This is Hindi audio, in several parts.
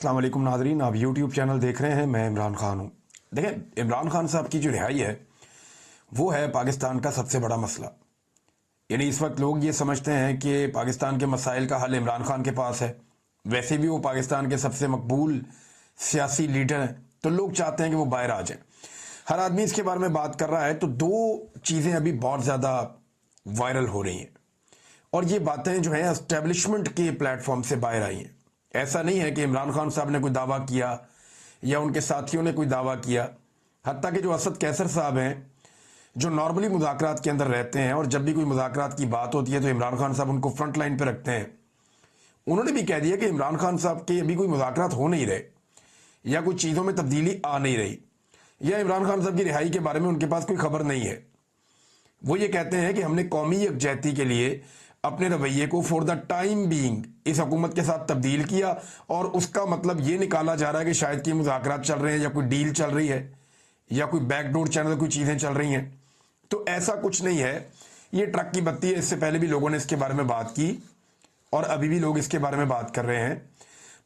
अस्सलाम वालेकुम नाज़रीन, आप यूट्यूब चैनल देख रहे हैं। मैं इमरान खान हूँ। देखें, इमरान खान साहब की जो रिहाई है वो है पाकिस्तान का सबसे बड़ा मसला। यानी इस वक्त लोग ये समझते हैं कि पाकिस्तान के मसाइल का हल इमरान खान के पास है। वैसे भी वो पाकिस्तान के सबसे मकबूल सियासी लीडर हैं, तो लोग चाहते हैं कि वो बाहर आ जाएं। हर आदमी इसके बारे में बात कर रहा है, तो दो चीज़ें अभी बहुत ज़्यादा वायरल हो रही हैं और ये बातें जो है एस्टेब्लिशमेंट के प्लेटफॉर्म से बाहर आई हैं। ऐसा नहीं है कि इमरान खान साहब ने कोई दावा किया या उनके साथियों ने कोई दावा किया। हत्ता कि जो असद कैसर साहब हैं, जो नॉर्मली मुज़ाकरात के अंदर रहते हैं और जब भी कोई मुज़ाकरात की बात होती है तो इमरान खान साहब उनको फ्रंट लाइन पर रखते हैं, उन्होंने भी कह दिया कि इमरान खान साहब के अभी कोई मुज़ाकरात हो नहीं रहे या कुछ चीज़ों में तब्दीली आ नहीं रही या इमरान खान साहब की रिहाई के बारे में उनके पास कोई खबर नहीं है। वो ये कहते हैं कि हमने कौमी यकजहती के लिए अपने रवैये को फॉर द टाइम बीइंग इस हुकूमत के साथ तब्दील किया और उसका मतलब ये निकाला जा रहा है कि शायद कि मुज़ाकरात चल रहे हैं या कोई डील चल रही है या कोई बैकडोर चैनल कोई चीज़ें चल रही हैं। तो ऐसा कुछ नहीं है, ये ट्रक की बत्ती है। इससे पहले भी लोगों ने इसके बारे में बात की और अभी भी लोग इसके बारे में बात कर रहे हैं।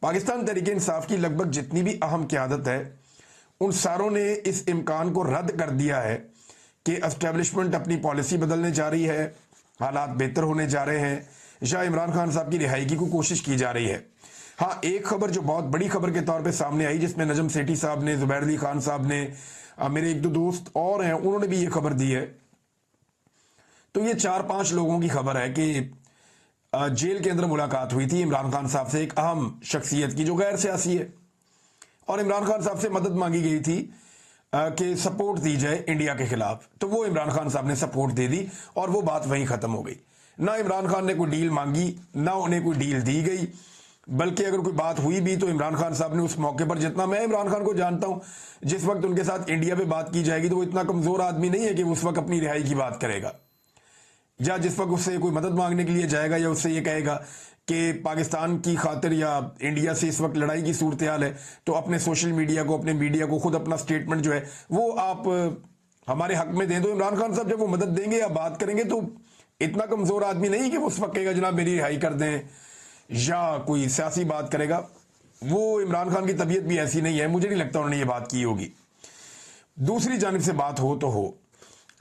पाकिस्तान तहरीक इंसाफ की लगभग जितनी भी अहम क़यादत है, उन सारों ने इस इम्कान को रद्द कर दिया है कि एस्टेब्लिशमेंट अपनी पॉलिसी बदलने जा रही है, हालात बेहतर होने जा रहे हैं या इमरान खान साहब की रिहाई की कोशिश की जा रही है। हाँ, एक खबर जो बहुत बड़ी खबर के तौर पे सामने आई, जिसमें नजम सेठी साहब ने, जुबैर अली खान साहब ने, मेरे एक दो दोस्त और हैं, उन्होंने भी ये खबर दी है। तो ये 4-5 लोगों की खबर है कि जेल के अंदर मुलाकात हुई थी इमरान खान साहब से, एक अहम शख्सियत की जो गैर सियासी है, और इमरान खान साहब से मदद मांगी गई थी कि सपोर्ट दी जाए इंडिया के खिलाफ। तो वो इमरान खान साहब ने सपोर्ट दे दी और वो बात वहीं खत्म हो गई। ना इमरान खान ने कोई डील मांगी, ना उन्हें कोई डील दी गई, बल्कि अगर कोई बात हुई भी तो इमरान खान साहब ने उस मौके पर, जितना मैं इमरान खान को जानता हूं, जिस वक्त उनके साथ इंडिया पे बात की जाएगी तो वो इतना कमजोर आदमी नहीं है कि उस वक्त अपनी रिहाई की बात करेगा, या जिस वक्त उससे कोई मदद मांगने के लिए जाएगा या उससे ये कहेगा कि पाकिस्तान की खातिर या इंडिया से इस वक्त लड़ाई की सूरत हाल है, तो अपने सोशल मीडिया को, अपने मीडिया को खुद अपना स्टेटमेंट जो है वो आप हमारे हक में दें। तो इमरान खान साहब जब वो मदद देंगे या बात करेंगे तो इतना कमजोर आदमी नहीं कि वो उस वक्त कहेगा जनाब मेरी रिहाई कर दें या कोई सियासी बात करेगा। वो इमरान खान की तबीयत भी ऐसी नहीं है, मुझे नहीं लगता उन्होंने ये बात की होगी। दूसरी जानिब से बात हो तो हो,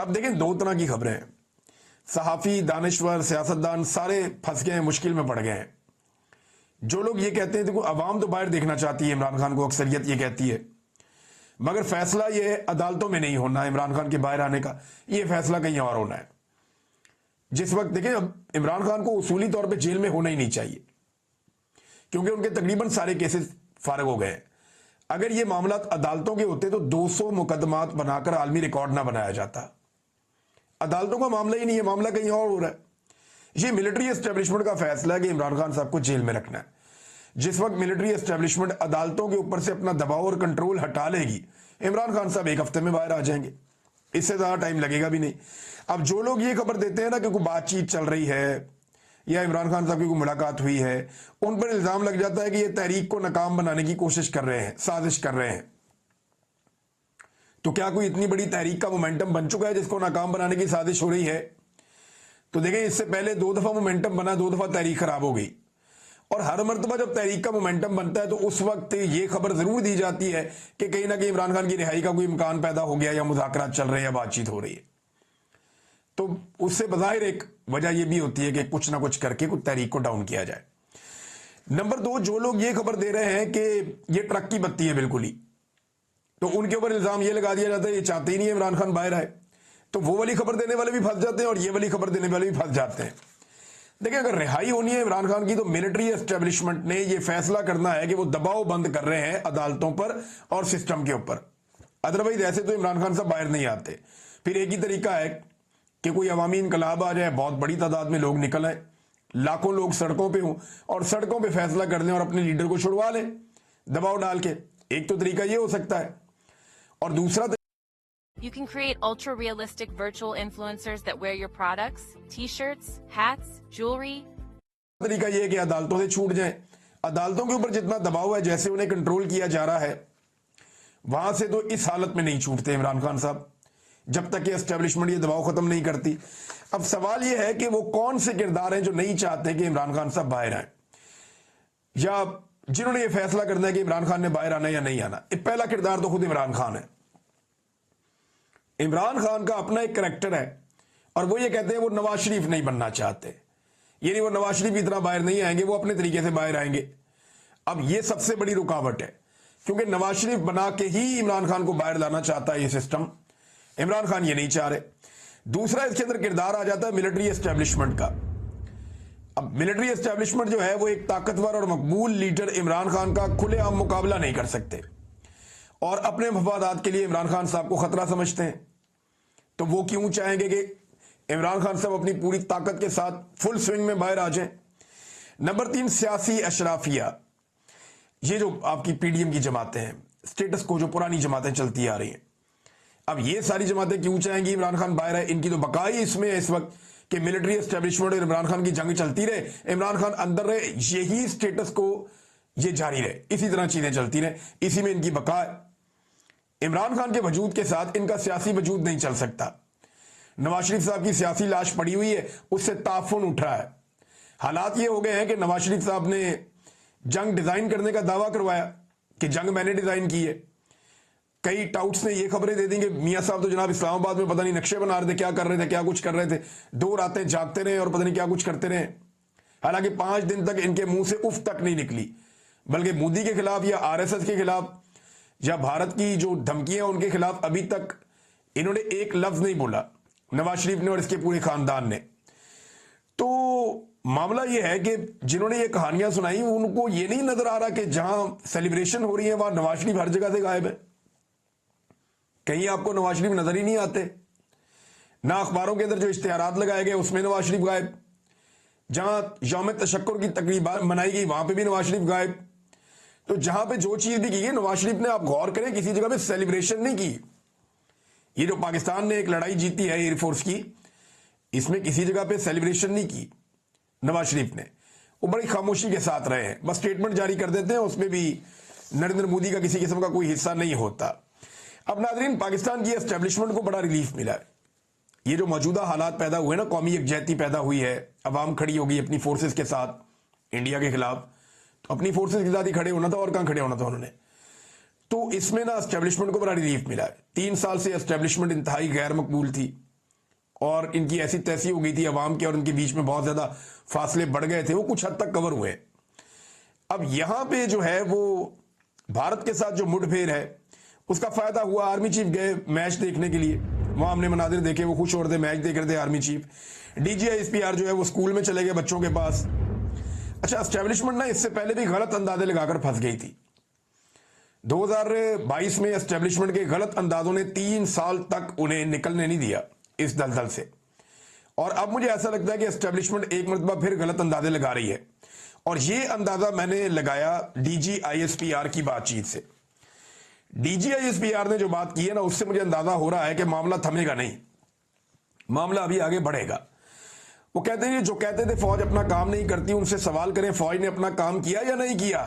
अब देखें दो तरह की खबरें हैं। सहाफ़ी, दानिश्वर, सियासतदान सारे फंस गए हैं, मुश्किल में पड़ गए हैं। जो लोग ये कहते हैं, देखो अवाम तो बाहर देखना चाहती है इमरान खान को, अक्सरियत ये कहती है, मगर फैसला ये अदालतों में नहीं होना है इमरान खान के बाहर आने का, ये फैसला कहीं और होना है। जिस वक्त देखें, अब इमरान खान को उसूली तौर पर जेल में होना ही नहीं चाहिए, क्योंकि उनके तकरीबन सारे केसेस फारग हो गए हैं। अगर ये मामला अदालतों के होते तो 200 मुकदमात बनाकर आलमी रिकॉर्ड ना बनाया जाता। अदालतों का मामला ही नहीं है, मामला कहीं और हो रहा है। ये मिलिट्री एस्टेब्लिशमेंट का फैसला है कि इमरान खान साहब को जेल में रखना है। जिस वक्त मिलिट्री एस्टेब्लिशमेंट अदालतों के ऊपर से अपना दबाव और कंट्रोल हटा लेगी, इमरान खान साहब एक हफ्ते में बाहर आ जाएंगे, इससे ज्यादा टाइम लगेगा भी नहीं। अब जो लोग ये खबर देते हैं ना कि कोई बातचीत चल रही है या इमरान खान साहब की कोई मुलाकात हुई है, उन पर इल्जाम लग जाता है कि ये तहरीक को नाकाम बनाने की कोशिश कर रहे हैं, साजिश कर रहे हैं। तो क्या कोई इतनी बड़ी तहरीक का मोमेंटम बन चुका है जिसको नाकाम बनाने की साजिश हो रही है? तो देखें, इससे पहले 2 दफा मोमेंटम बना, 2 दफा तहरीक खराब हो गई, और हर मरतबा जब तहरीक का मोमेंटम बनता है तो उस वक्त ये खबर जरूर दी जाती है कि कहीं ना कहीं इमरान खान की रिहाई का कोई इम्कान पैदा हो गया या मुज़ाकरात चल रहे हैं या बातचीत हो रही है। तो उससे बज़ाहिर एक वजह यह भी होती है कि कुछ ना कुछ करके कुछ तहरीक को डाउन किया जाए। नंबर 2, जो लोग ये खबर दे रहे हैं कि ये ट्रक की बत्ती है बिल्कुल ही, तो उनके ऊपर इल्जाम ये लगा दिया जाता है ये चाहते ही नहीं है इमरान खान बाहर आए। तो वो वाली खबर देने वाले भी फंस जाते हैं और ये वाली खबर देने वाले भी फंस जाते हैं। देखिए, अगर रिहाई होनी है इमरान खान की तो मिलिट्री एस्टेब्लिशमेंट ने ये फैसला करना है कि वो दबाव बंद कर रहे हैं अदालतों पर और सिस्टम के ऊपर। अदरवाइज ऐसे तो इमरान खान साहब बाहर नहीं आते। फिर एक ही तरीका है कि कोई अवामी इनकलाब आ जाए, बहुत बड़ी तादाद में लोग निकल आए, लाखों लोग सड़कों पर हों और सड़कों पर फैसला कर दें और अपने लीडर को छुड़वा लें दबाव डाल के। एक तो तरीका ये हो सकता है, और दूसरा You can create ultra-realistic virtual influencers that wear your products, t-shirts, hats, jewelry. तरीका यह है कि अदालतों से छूट जाएं। अदालतों के ऊपर जितना दबाव है, जैसे उन्हें कंट्रोल किया जा रहा है, वहां से तो इस हालत में नहीं छूटते इमरान खान साहब, जब तक कि एस्टेब्लिशमेंट ये दबाव खत्म नहीं करती। अब सवाल यह है कि वो कौन से किरदार हैं जो नहीं चाहते कि इमरान खान साहब बाहर आए, या जिन्होंने ये फैसला करना है कि इमरान खान ने बाहर आना या नहीं आना। पहला किरदार तो खुद इमरान खान है। इमरान खान का अपना एक करैक्टर है और वो ये कहते हैं वो नवाज शरीफ नहीं बनना चाहते, यानी वो नवाज शरीफ की तरह बाहर नहीं आएंगे, वो अपने तरीके से बाहर आएंगे। अब ये सबसे बड़ी रुकावट है, क्योंकि नवाज शरीफ बना के ही इमरान खान को बाहर लाना चाहता है ये सिस्टम। इमरान खान ये नहीं चाह रहे। दूसरा इसके अंदर किरदार आ जाता है मिलिट्री एस्टेब्लिशमेंट का। अब मिलिट्री एस्टेब्लिशमेंट जो है वो एक ताकतवर और मकबूल लीडर इमरान खान का खुलेआम मुकाबला नहीं कर सकते और अपने मफादात के लिए इमरान खान साहब को खतरा समझते हैं। तो वो क्यों चाहेंगे कि इमरान खान साहब अपनी पूरी ताकत के साथ फुल स्विंग में बाहर आ जाएं। नंबर 3, सियासी अशराफिया। ये जो आपकी पीडीएम की जमातें हैं, स्टेटस को जो पुरानी जमातें चलती आ रही हैं, अब ये सारी जमातें क्यों चाहेंगी इमरान खान बाहर है? इनकी तो बकाई इसमें है इस वक्त कि मिलिट्री एस्टेब्लिशमेंट और इमरान खान की जंग चलती रहे, इमरान खान अंदर रहे, यही स्टेटस को ये जारी रहे, इसी तरह चीजें चलती रहे, इसी में इनकी बका है। इमरान खान के वजूद के साथ इनका सियासी वजूद नहीं चल सकता। नवाज शरीफ साहब की सियासी लाश पड़ी हुई है, उससे ताफुन उठ रहा है। हालात ये हो गए हैं कि नवाज शरीफ साहब ने जंग डिजाइन करने का दावा करवाया कि जंग मैंने डिजाइन की है। कई टाउट्स ने ये खबरें दे दी कि मियां साहब तो जनाब इस्लामाबाद में पता नहीं नक्शे बना रहे थे, क्या कर रहे थे, क्या कुछ कर रहे थे, 2 रातें जागते रहे और पता नहीं क्या कुछ करते रहे। हालांकि 5 दिन तक इनके मुंह से उफ तक नहीं निकली, बल्कि मोदी के खिलाफ या आरएसएस के खिलाफ या भारत की जो धमकियां उनके खिलाफ अभी तक इन्होंने एक लफ्ज नहीं बोला, नवाज शरीफ ने और इसके पूरे खानदान ने। तो मामला यह है कि जिन्होंने ये कहानियां सुनाई उनको ये नहीं नजर आ रहा कि जहां सेलिब्रेशन हो रही है वहां नवाज शरीफ हर जगह से गायब है। कहीं आपको नवाज शरीफ नजर ही नहीं आते। ना अखबारों के अंदर जो इश्तिहारात लगाए गए उसमें नवाज शरीफ गायब, जहां यौम तशक्कुर की तकरीब मनाई गई वहां पे भी नवाज शरीफ गायब। तो जहां पे जो चीज भी की है नवाज शरीफ ने, आप गौर करें, किसी जगह पे सेलिब्रेशन नहीं की। ये जो पाकिस्तान ने एक लड़ाई जीती है एयरफोर्स की, इसमें किसी जगह पे सेलिब्रेशन नहीं की नवाज शरीफ ने। वो बड़ी खामोशी के साथ रहे हैं, बस स्टेटमेंट जारी कर देते हैं, उसमें भी नरेंद्र मोदी का किसी किस्म का कोई हिस्सा नहीं होता। अब नाजरीन, पाकिस्तान की एस्टेब्लिशमेंट को बड़ा रिलीफ मिला है। ये जो मौजूदा हालात पैदा हुए ना, कौमी यकजहती पैदा हुई है, अवाम खड़ी हो गई अपनी फोर्सेस के साथ इंडिया के खिलाफ। तो अपनी फोर्सेस के साथ ही खड़े होना था, और कहां खड़े होना था उन्होंने। तो इसमें ना एस्टेब्लिशमेंट को बड़ा रिलीफ मिला है। 3 साल से एस्टेब्लिशमेंट इंतहाई गैर मकबूल थी और इनकी ऐसी तैसी हो गई थी अवाम के और उनके बीच में बहुत ज्यादा फासले बढ़ गए थे, वो कुछ हद तक कवर हुए। अब यहां पे जो है वो भारत के साथ जो मुठभेड़ है उसका फायदा हुआ। आर्मी चीफ गए मैच देखने के लिए, वहां हमने मनाजिर देखे, वो खुश हो रहे थे, मैच देख रहे थे आर्मी चीफ। डीजीआईएसपीआर जो है वो स्कूल में चले गए बच्चों के पास। अच्छा, एस्टेब्लिशमेंट ना इससे पहले भी गलत अंदाजे लगाकर फंस गई थी। 2022 में एस्टेब्लिशमेंट के गलत अंदाजों ने 3 साल तक उन्हें निकलने नहीं दिया इस दलदल से। और अब मुझे ऐसा लगता है कि एस्टेब्लिशमेंट एक मरतबा फिर गलत अंदाजे लगा रही है, और ये अंदाजा मैंने लगाया डीजीआईएसपीआर की बातचीत से। डीजीआईएसपीआर ने जो बात की है ना, उससे मुझे अंदाजा हो रहा है कि मामला थमेगा नहीं, मामला अभी आगे बढ़ेगा। वो कहते हैं जो कहते थे फौज अपना काम नहीं करती, उनसे सवाल करें फौज ने अपना काम किया या नहीं किया।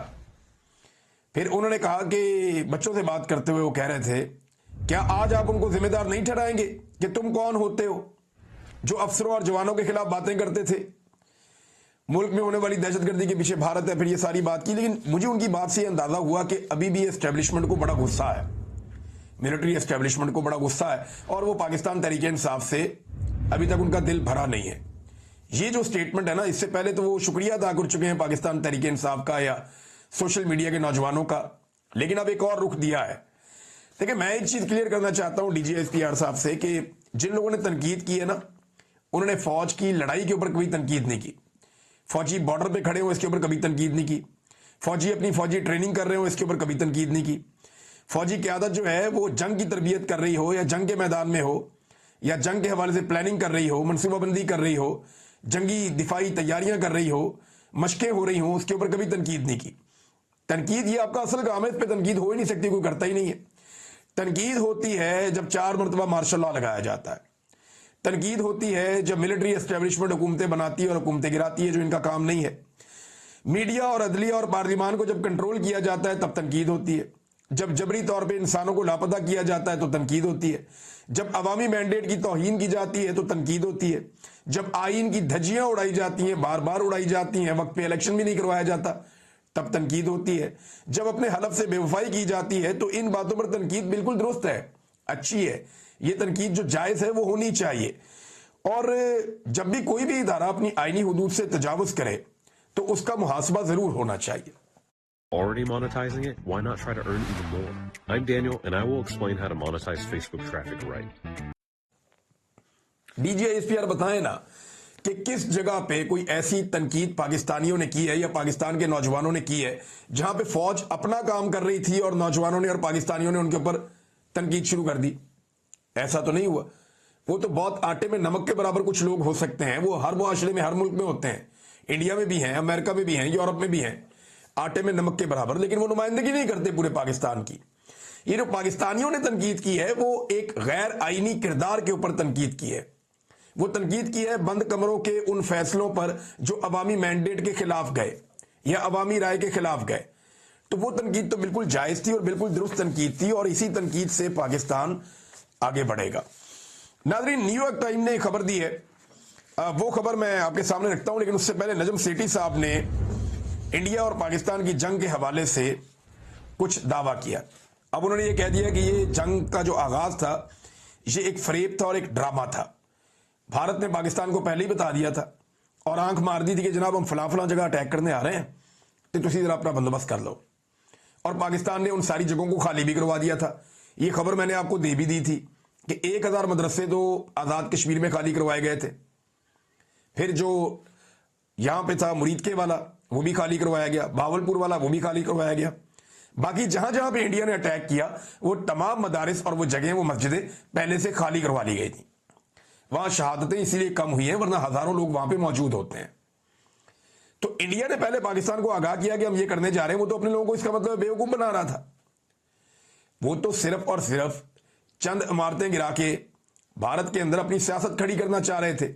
फिर उन्होंने कहा कि बच्चों से बात करते हुए वो कह रहे थे, क्या आज आप उनको जिम्मेदार नहीं ठहराएंगे कि तुम कौन होते हो जो अफसरों और जवानों के खिलाफ बातें करते थे, मुल्क में होने वाली दहशतगर्दी के पीछे भारत है, फिर ये सारी बात की। लेकिन मुझे उनकी बात से अंदाजा हुआ कि अभी भी एस्टेब्लिशमेंट को बड़ा गुस्सा है, मिलिट्री एस्टेब्लिशमेंट को बड़ा गुस्सा है, और वो पाकिस्तान तहरीक इंसाफ से अभी तक उनका दिल भरा नहीं है। ये जो स्टेटमेंट है ना, इससे पहले तो वो शुक्रिया अदा कर चुके हैं पाकिस्तान तहरीक इंसाफ का या सोशल मीडिया के नौजवानों का, लेकिन अब एक और रुख दिया है। देखिए, मैं एक चीज क्लियर करना चाहता हूं डीजीएसपीआर साहब से कि जिन लोगों ने तनकीद की है ना, उन्होंने फौज की लड़ाई के ऊपर कोई तनकीद नहीं की। फौजी बॉर्डर पे खड़े हो इसके ऊपर कभी तनकीद नहीं की। फौजी अपनी फौजी ट्रेनिंग कर रहे हो इसके ऊपर कभी तनकीद नहीं की। फौजी क़यादत जो है वो जंग की तरबियत कर रही हो या जंग के मैदान में हो या जंग के हवाले से प्लानिंग कर रही हो, मनसूबाबंदी कर रही हो, जंगी दिफाई तैयारियां कर रही हो, मशकें हो रही हो, उसके ऊपर कभी तनकीद नहीं की। तनकीद ये आपका असल काम है, इस पर तनकीद हो ही नहीं सकती, कोई करता ही नहीं है। तनकीद होती है जब 4 मरतबा मार्शल लॉ लगाया जाता है। तनकीद होती है जब मिलिट्री एस्टेब्लिशमेंट हुकूमतें बनाती है और हुकूमतें गिराती है, जो इनका काम नहीं है। मीडिया और अदलिया और पार्लिमान को जब कंट्रोल किया जाता है तब तनकीद होती है। जब जबरी तौर पे इंसानों को लापता किया जाता है तो तनकीद होती है। जब अवामी मैंडेट की तौहीन की जाती है तो तनकीद होती है। जब आइन की धज्जियां उड़ाई जाती हैं, बार बार उड़ाई जाती हैं, वक्त पे इलेक्शन भी नहीं करवाया जाता, तब तनकीद होती है। जब अपने हलफ से बेवफाई की जाती है तो इन बातों पर तनकीद बिल्कुल दुरुस्त है, अच्छी है। ये तनकीद जो जायज़ है वो होनी चाहिए। और जब भी कोई भी इदारा अपनी आईनी हुदूद से तजावुज़ करे तो उसका मुहासबा ज़रूर होना चाहिए। Already monetizing it? Why not try to earn even more? I'm Daniel, and I will explain how to monetize Facebook traffic right. DGISPR बताएं ना कि किस जगह पे कोई ऐसी तनकीद पाकिस्तानियों ने की है या पाकिस्तान के नौजवानों ने की है जहां पे फौज अपना काम कर रही थी और नौजवानों ने और पाकिस्तानियों ने उनके ऊपर तनकीद शुरू कर दी। ऐसा तो नहीं हुआ। वो तो बहुत आटे में नमक के बराबर कुछ लोग हो सकते हैं, वो हर मुआशरे में हर मुल्क में होते हैं, इंडिया में भी हैं, अमेरिका में भी हैं, यूरोप में भी हैं, आटे में नमक के बराबर, लेकिन वो नुमाइंदगी नहीं करते पूरे पाकिस्तान की। ये जो पाकिस्तानियों ने तनकीद की है वो एक गैर आईनी किरदार के ऊपर तनकीद की है। वो तनकीद की है बंद कमरों के उन फैसलों पर जो अवामी मैंडेट के खिलाफ गए या अवामी राय के खिलाफ गए। तो वो तनकीद तो बिल्कुल जायज थी और बिल्कुल दुरुस्त तनकीद थी और इसी तनकीद से पाकिस्तान आगे बढ़ेगा। नाज़रीन, न्यूयॉर्क टाइम ने एक खबर दी है, वो खबर मैं आपके सामने रखता हूं, लेकिन उससे पहले नजम सेठी साहब ने इंडिया और पाकिस्तान की जंग के हवाले से कुछ दावा किया। अब उन्होंने ये कह दिया कि ये जंग का जो आगाज था ये एक फरेब था और एक ड्रामा था। भारत ने पाकिस्तान को पहले ही बता दिया था और आंख मार दी थी कि जनाब हम फला फला जगह अटैक करने आ रहे हैं, तो तुसी जरा अपना बंदोबस्त कर लो। और पाकिस्तान ने उन सारी जगहों को खाली भी करवा दिया था। ये खबर मैंने आपको दे भी दी थी कि 1000 मदरसे तो आज़ाद कश्मीर में खाली करवाए गए थे। फिर जो यहां पे था मुरीदके वाला वो भी खाली करवाया गया, भावलपुर वाला वो भी खाली करवाया गया। बाकी जहां जहां पे इंडिया ने अटैक किया वो तमाम मदारिस और वो जगह, वो मस्जिदें पहले से खाली करवा ली गई थी। वहां शहादतें इसीलिए कम हुई हैं, वरना हजारों लोग वहां पे मौजूद होते हैं। तो इंडिया ने पहले पाकिस्तान को आगाह किया कि हम ये करने जा रहे हैं। वो तो अपने लोगों को इसका मतलब बेवकूफ बना रहा था। वो तो सिर्फ और सिर्फ चंद इमारतें गिरा के भारत के अंदर अपनी सियासत खड़ी करना चाह रहे थे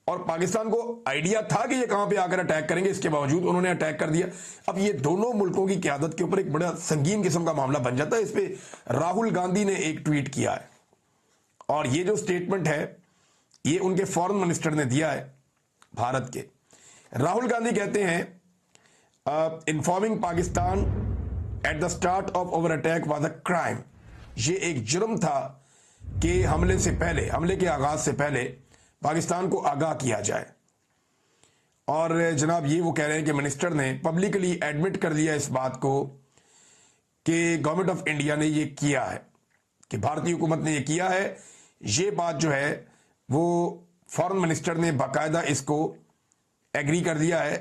और पाकिस्तान को आइडिया था कि ये कहां पे आकर अटैक करेंगे, इसके बावजूद उन्होंने अटैक कर दिया। अब ये दोनों मुल्कों की क़यादत के ऊपर एक बड़ा संगीन किस्म का मामला बन जाता है। इस पे राहुल गांधी ने एक ट्वीट किया है और ये जो स्टेटमेंट है ये उनके फॉरेन मिनिस्टर ने दिया है भारत के। राहुल गांधी कहते हैं informing Pakistan at the start of our attack was a crime. ये एक जुर्म था कि हमले से पहले, हमले के आगाज से पहले पाकिस्तान को आगाह किया जाए। और जनाब ये वो कह रहे हैं कि मिनिस्टर ने पब्लिकली एडमिट कर लिया इस बात को कि गवर्नमेंट ऑफ इंडिया ने ये किया है, कि भारतीय हुकूमत ने ये किया है। ये बात जो है वो फॉरेन मिनिस्टर ने बाकायदा इसको एग्री कर दिया है,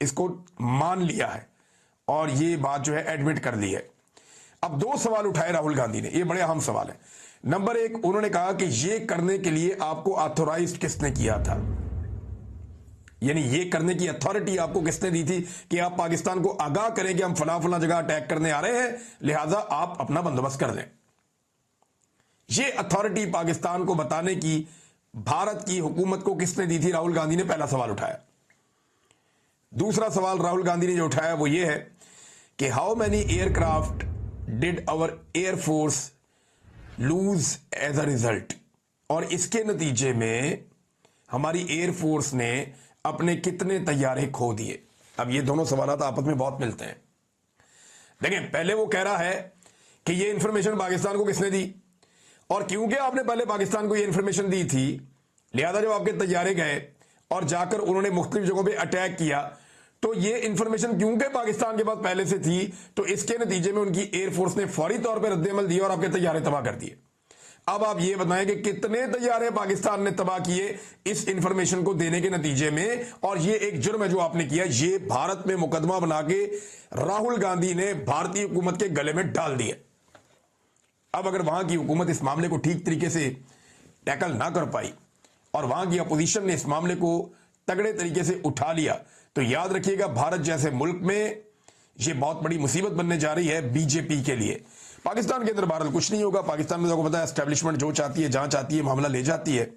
इसको मान लिया है और ये बात जो है एडमिट कर ली है। अब 2 सवाल उठाए राहुल गांधी ने, ये बड़े अहम सवाल है। नंबर 1, उन्होंने कहा कि ये करने के लिए आपको ऑथोराइज किसने किया था, यानी ये करने की अथॉरिटी आपको किसने दी थी कि आप पाकिस्तान को आगाह करें कि हम फला फला जगह अटैक करने आ रहे हैं, लिहाजा आप अपना बंदोबस्त कर लें। ये अथॉरिटी पाकिस्तान को बताने की भारत की हुकूमत को किसने दी थी? राहुल गांधी ने पहला सवाल उठाया। दूसरा सवाल राहुल गांधी ने जो उठाया वो ये है कि how many aircraft did our air force lose as a result, और इसके नतीजे में हमारी एयरफोर्स ने अपने कितने तैयारे खो दिए। अब ये दोनों सवाल आपस में बहुत मिलते हैं। देखें, पहले वो कह रहा है कि ये इंफॉर्मेशन पाकिस्तान को किसने दी, और क्योंकि आपने पहले पाकिस्तान को ये इंफॉर्मेशन दी थी लिहाजा जब आपके तैयारे गए और जाकर उन्होंने मुख्तलिफ जगहों पे अटैक किया तो ये इंफॉर्मेशन क्योंकि पाकिस्तान के पास पहले से थी तो इसके नतीजे में उनकी एयरफोर्स ने फौरी तौर पर रद्द-ए-अमल दिया और आपके तैयारे तबाह कर दिए। अब आप ये बताएं कि कितने तैयारे पाकिस्तान ने तबाह किए इस इंफॉर्मेशन को देने के नतीजे में, और ये एक जुर्म है जो आपने किया। ये भारत में मुकदमा बना के राहुल गांधी ने भारतीय हुकूमत के गले में डाल दिया। अब अगर वहां की हुकूमत इस मामले को ठीक तरीके से टैकल ना कर पाई और वहां की अपोजिशन ने इस मामले को तगड़े तरीके से उठा लिया तो याद रखिएगा भारत जैसे मुल्क में यह बहुत बड़ी मुसीबत बनने जा रही है बीजेपी के लिए। पाकिस्तान के अंदर बहरहाल कुछ नहीं होगा। पाकिस्तान में तो आपको पता है एस्टेब्लिशमेंट जो चाहती है, जहां चाहती है मामला ले जाती है।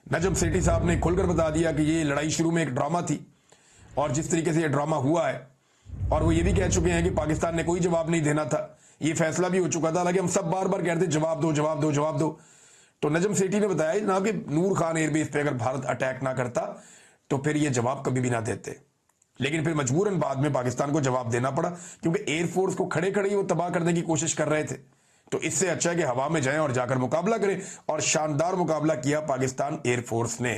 नजम सेठी साहब ने खुलकर बता दिया कि ये लड़ाई शुरू में एक ड्रामा थी और जिस तरीके से ये ड्रामा हुआ है, और वो ये भी कह चुके हैं कि पाकिस्तान ने कोई जवाब नहीं देना था, ये फैसला भी हो चुका था। हालांकि हम सब बार बार कहते जवाब दो जवाब दो जवाब दो। तो नजम सेठी ने बताया जनाब कि नूर खान एयरबेस पे अगर भारत अटैक ना करता तो फिर ये जवाब कभी भी ना देते। लेकिन फिर मजबूरन बाद में पाकिस्तान को जवाब देना पड़ा, क्योंकि एयरफोर्स को खड़े खड़े ही वो तबाह करने की कोशिश कर रहे थे। तो इससे अच्छा है कि हवा में जाएं और जाकर मुकाबला करें, और शानदार मुकाबला किया पाकिस्तान एयरफोर्स ने।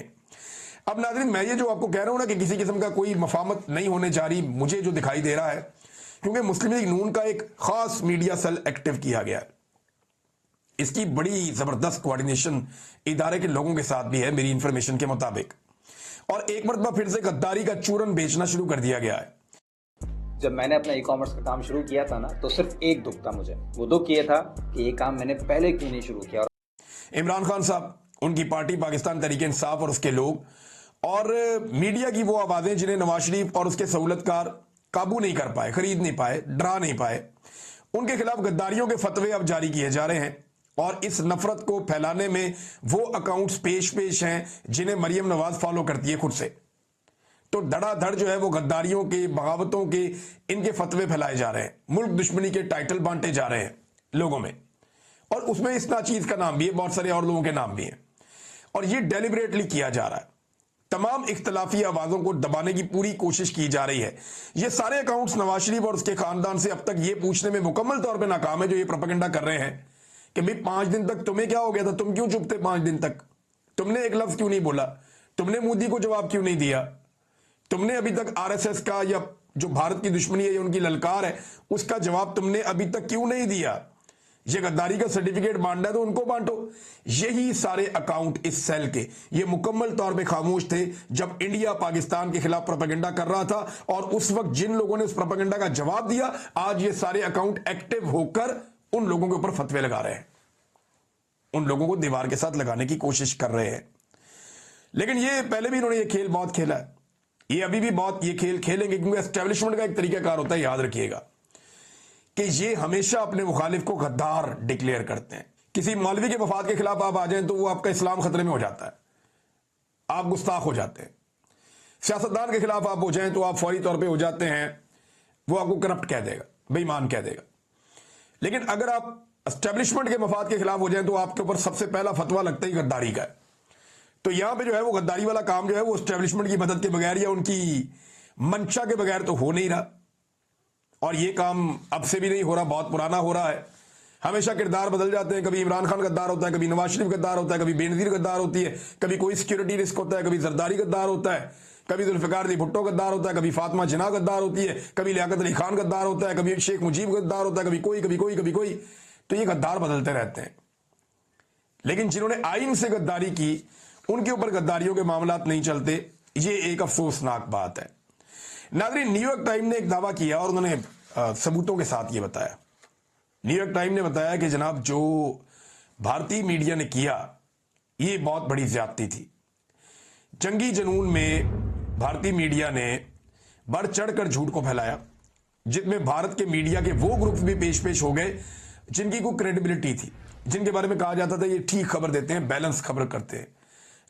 अब नाज़रीन, मैं ये जो आपको कह रहा हूं ना कि किसी किस्म का कोई मफामत नहीं होने जा रही, मुझे जो दिखाई दे रहा है, क्योंकि मुस्लिम लीग नून का एक खास मीडिया सेल एक्टिव किया गया है। इसकी बड़ी जबरदस्त कोऑर्डिनेशन इदारे के लोगों के साथ भी है मेरी इंफॉर्मेशन के मुताबिक, और एक मरतबा फिर से गद्दारी का चूरन बेचना शुरू कर दिया गया है। जब मैंने अपना ई कॉमर्स का काम शुरू किया था ना, तो सिर्फ एक दुख था मुझे। वो दुख ये था कि ये काम मैंने पहले क्यों नहीं शुरू किया। इमरान खान साहब, उनकी पार्टी पाकिस्तान तहरीक इंसाफ और उसके लोग, और मीडिया की वो आवाजें जिन्हें नवाज शरीफ और उसके सहूलतकार काबू नहीं कर पाए, खरीद नहीं पाए, डरा नहीं पाए, उनके खिलाफ गद्दारियों के फतवे अब जारी किए जा रहे हैं। और इस नफरत को फैलाने में वो अकाउंट्स पेश हैं जिन्हें मरियम नवाज फॉलो करती है खुद से। तो धड़ाधड़ जो है वो गद्दारियों के, बगावतों के, इनके फतवे फैलाए जा रहे हैं, मुल्क दुश्मनी के टाइटल बांटे जा रहे हैं लोगों में, और उसमें इस नाचीज का नाम भी है, बहुत सारे और लोगों के नाम भी हैं, और ये डेलिबरेटली किया जा रहा है। तमाम इख्तलाफी आवाजों को दबाने की पूरी कोशिश की जा रही है। ये सारे अकाउंट्स नवाज शरीफ और उसके खानदान से अब तक ये पूछने में मुकम्मल तौर पर नाकाम है, जो ये प्रोपेगेंडा कर रहे हैं कि भाई 5 दिन तक तुम्हें क्या हो गया था, तुम क्यों चुप थे 5 दिन तक, तुमने एक लफ्ज क्यों नहीं बोला, तुमने मोदी को जवाब क्यों नहीं दिया, तुमने अभी तक आरएसएस का या जो भारत की दुश्मनी है या उनकी ललकार है उसका जवाब तुमने अभी तक क्यों नहीं दिया। ये गद्दारी का सर्टिफिकेट बांटना है तो उनको बांटो। यही सारे अकाउंट इस सेल के ये मुकम्मल तौर पे खामोश थे जब इंडिया पाकिस्तान के खिलाफ प्रोपेगेंडा कर रहा था, और उस वक्त जिन लोगों ने उस प्रोपेगेंडा का जवाब दिया, आज ये सारे अकाउंट एक्टिव होकर उन लोगों के ऊपर फतवे लगा रहे हैं, उन लोगों को दीवार के साथ लगाने की कोशिश कर रहे हैं। लेकिन ये पहले भी इन्होंने ये खेल बहुत खेला है, ये अभी भी बहुत ये खेल खेलेंगे, क्योंकि एस्टेब्लिशमेंट का एक तरीकाकार होता है, याद रखिएगा, कि ये हमेशा अपने मुखालिफ को गद्दार डिक्लेयर करते हैं। किसी मौलवी के वफाद के खिलाफ आप आ जाएं तो वो आपका इस्लाम खतरे में हो जाता है, आप गुस्ताख हो जाते हैं। सियासतदान के खिलाफ आप हो जाएं तो आप फौरी तौर पे हो जाते हैं, वो आपको करप्ट कह देगा, बेईमान कह देगा। लेकिन अगर आप एस्टेब्लिशमेंट के मफाद के खिलाफ हो जाएं तो आपके ऊपर सबसे पहला फतवा लगता ही गद्दारी का है। तो यहां पे जो है वो गद्दारी वाला काम जो है वो एस्टेब्लिशमेंट की मदद के बगैर या उनकी मंशा के बगैर तो हो नहीं रहा, और ये काम अब से भी नहीं हो रहा, बहुत पुराना हो रहा है। हमेशा किरदार बदल जाते हैं, कभी इमरान खान गद्दार होता है, कभी नवाज शरीफ गद्दार होता है, कभी बेनजीर गद्दार होती है, कभी कोई सिक्योरिटी रिस्क होता है, कभी जरदारी गद्दार होता है, कभी जुल्फिकार अली भुट्टो गद्दार होता है, कभी फातिमा जिन्ना गद्दार होती है, कभी लियाकत अली खान गद्दार होता है, कभी शेख मुजीब गद्दार होता है, कभी कोई कभी कोई कभी कोई। तो ये गद्दार बदलते रहते हैं। लेकिन जिन्होंने आइन से गद्दारी की उनके ऊपर गद्दारियों के मामलात नहीं चलते, ये एक अफसोसनाक बात है। नाज़रीन, न्यूयॉर्क टाइम ने एक दावा किया और उन्होंने सबूतों के साथ ये बताया। न्यूयॉर्क टाइम ने बताया कि जनाब जो भारतीय मीडिया ने किया ये बहुत बड़ी ज्यादती थी। जंगी जनून में भारतीय मीडिया ने बढ़ चढ़कर झूठ को फैलाया, जिसमें भारत के मीडिया के वो ग्रुप भी पेश हो गए जिनकी कोई क्रेडिबिलिटी थी, जिनके बारे में कहा जाता था ये ठीक खबर देते हैं, बैलेंस खबर करते हैं,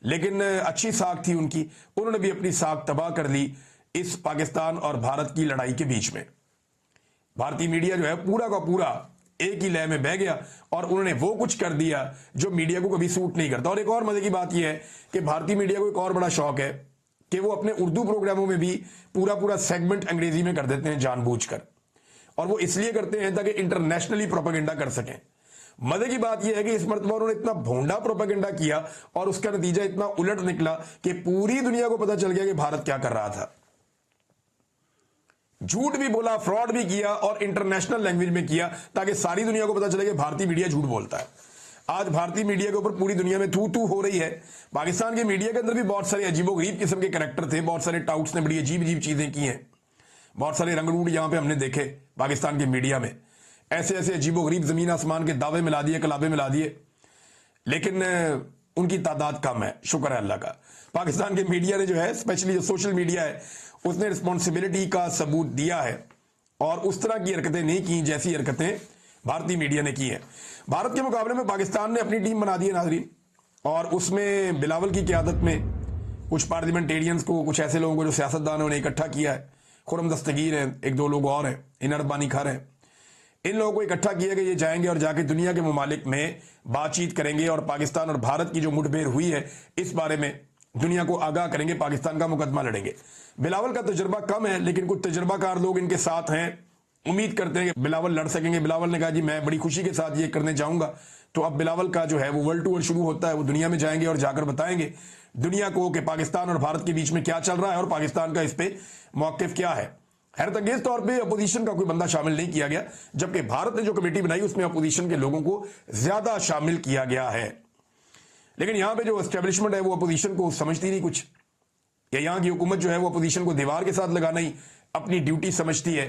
लेकिन अच्छी साख थी उनकी, उन्होंने भी अपनी साख तबाह कर ली इस पाकिस्तान और भारत की लड़ाई के बीच में। भारतीय मीडिया जो है पूरा का पूरा एक ही लय में बह गया और उन्होंने वो कुछ कर दिया जो मीडिया को कभी सूट नहीं करता। और एक और मजे की बात यह है कि भारतीय मीडिया को एक और बड़ा शौक है कि वो अपने उर्दू प्रोग्रामों में भी पूरा पूरा सेगमेंट अंग्रेजी में कर देते हैं जानबूझकर, और वो इसलिए करते हैं ताकि इंटरनेशनली प्रोपेगेंडा कर सकें। मजे की बात यह है कि इस मरतबा उन्होंने इतना भोंडा प्रोपेगेंडा किया और उसका नतीजा इतना उलट निकला कि पूरी दुनिया को पता चल गया कि भारत क्या कर रहा था। झूठ भी बोला, फ्रॉड भी किया और इंटरनेशनल लैंग्वेज में किया ताकि सारी दुनिया को पता चले कि भारतीय मीडिया झूठ बोलता है। आज भारतीय मीडिया के ऊपर पूरी दुनिया में थू थू हो रही है। पाकिस्तान के मीडिया के अंदर भी बहुत सारे अजीबोगरीब किस्म के कैरेक्टर थे, बहुत सारे टाउट्स ने बड़ी अजीब अजीब चीजें की हैं, बहुत सारे रंगरूट यहां पे हमने देखे पाकिस्तान के मीडिया में, ऐसे ऐसे अजीबोगरीब जमीन आसमान के दावे मिला दिए, कलाबे मिला दिए, लेकिन उनकी तादाद कम है, शुक्र है अल्लाह का। पाकिस्तान के मीडिया ने जो है, स्पेशली जो सोशल मीडिया है, उसने रिस्पॉन्सिबिलिटी का सबूत दिया है और उस तरह की हरकतें नहीं की जैसी हरकतें भारतीय मीडिया ने की है। भारत के मुकाबले में पाकिस्तान ने अपनी टीम बना दी है नाजरीन, और उसमें बिलावल की क़यादत में कुछ पार्लियामेंटेरियंस को, कुछ ऐसे लोगों को जो सियासतदानों ने इकट्ठा किया है, खुरम दस्तगीर हैं, एक दो लोग और हैं, इनर बानी खर हैं, इन लोगों को इकट्ठा किया कि ये जाएंगे और जाके दुनिया के ममालिक में बातचीत करेंगे और पाकिस्तान और भारत की जो मुठभेड़ हुई है इस बारे में दुनिया को आगाह करेंगे, पाकिस्तान का मुकदमा लड़ेंगे। बिलावल का तजुर्बा कम है, लेकिन कुछ तजुर्बाकार लोग इनके साथ हैं, उम्मीद करते हैं कि बिलावल लड़ सकेंगे। बिलावल ने कहा जी मैं बड़ी खुशी के साथ ये करने जाऊंगा। तो अब बिलावल का जो है वो वर्ल्ड टूर शुरू होता है, वो दुनिया में जाएंगे और जाकर बताएंगे दुनिया को कि पाकिस्तान और भारत के बीच में क्या चल रहा है और पाकिस्तान का इस पे मौकिफ क्या है। हैरतअंगेज तौर पे अपोजिशन का कोई बंदा शामिल नहीं किया गया, जबकि भारत ने जो कमेटी बनाई उसमें अपोजिशन के लोगों को ज्यादा शामिल किया गया है। लेकिन यहां पे जो एस्टेब्लिशमेंट है वो अपोजिशन को समझती नहीं कुछ, या यहां की हुकूमत जो है वो अपोजिशन को दीवार के साथ लगाना ही अपनी ड्यूटी समझती है।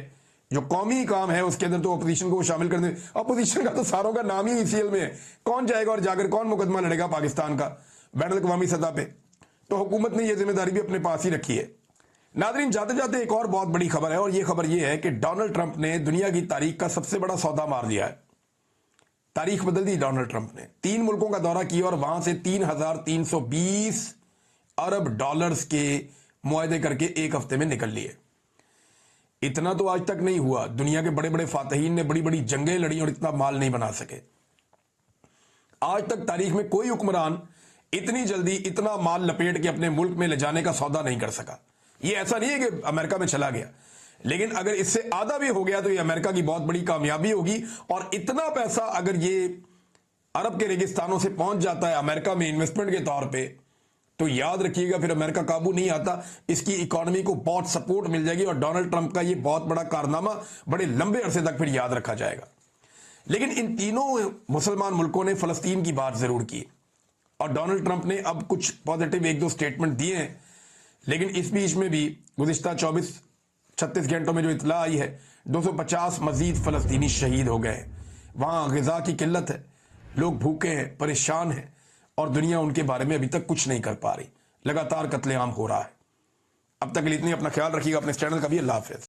जो कौमी काम है उसके अंदर तो अपोजिशन को शामिल कर दे। अपोजिशन का तो सारों का नाम ही ईसीएल में है, कौन जाएगा और जाकर कौन मुकदमा लड़ेगा पाकिस्तान का बैनुल अक़वामी सतह पे। तो हुकूमत ने यह जिम्मेदारी भी अपने पास ही रखी है। नादरीन, जाते जाते एक और बहुत बड़ी खबर है, और यह खबर यह है कि डोनाल्ड ट्रंप ने दुनिया की तारीख का सबसे बड़ा सौदा मार दिया है। तारीख बदल दी डोनाल्ड ट्रंप ने। 3 मुल्कों का दौरा किया और वहां से 3,320 अरब डॉलर्स के मुआहदे करके एक हफ्ते में निकल लिए। इतना तो आज तक नहीं हुआ। दुनिया के बड़े बड़े फातहीन ने बड़ी बड़ी जंगें लड़ी और इतना माल नहीं बना सके। आज तक तारीख में कोई हुक्मरान इतनी जल्दी इतना माल लपेट के अपने मुल्क में ले जाने का सौदा नहीं कर सका। ये ऐसा नहीं है कि अमेरिका में चला गया, लेकिन अगर इससे आधा भी हो गया तो ये अमेरिका की बहुत बड़ी कामयाबी होगी। और इतना पैसा अगर ये अरब के रेगिस्तानों से पहुंच जाता है अमेरिका में इन्वेस्टमेंट के तौर पे, तो याद रखिएगा फिर अमेरिका काबू नहीं आता, इसकी इकोनॉमी को बहुत सपोर्ट मिल जाएगी और डोनाल्ड ट्रंप का ये बहुत बड़ा कारनामा बड़े लंबे अरसे तक फिर याद रखा जाएगा। लेकिन इन तीनों मुसलमान मुल्कों ने फलस्तीन की बात जरूर की और डोनाल्ड ट्रंप ने अब कुछ पॉजिटिव 1-2 स्टेटमेंट दिए हैं। लेकिन इस बीच में भी गुज़िश्ता 24-36 घंटों में जो इतला आई है 250 मजीद फलस्तीनी शहीद हो गए हैं। वहां ग़िज़ा की किल्लत है, लोग भूखे हैं, परेशान हैं और दुनिया उनके बारे में अभी तक कुछ नहीं कर पा रही। लगातार कत्लेआम हो रहा है। अब तक के लिए इतनी, अपना ख्याल रखिएगा, अपने चैनल का भी। अल्लाह हाफ़िज़।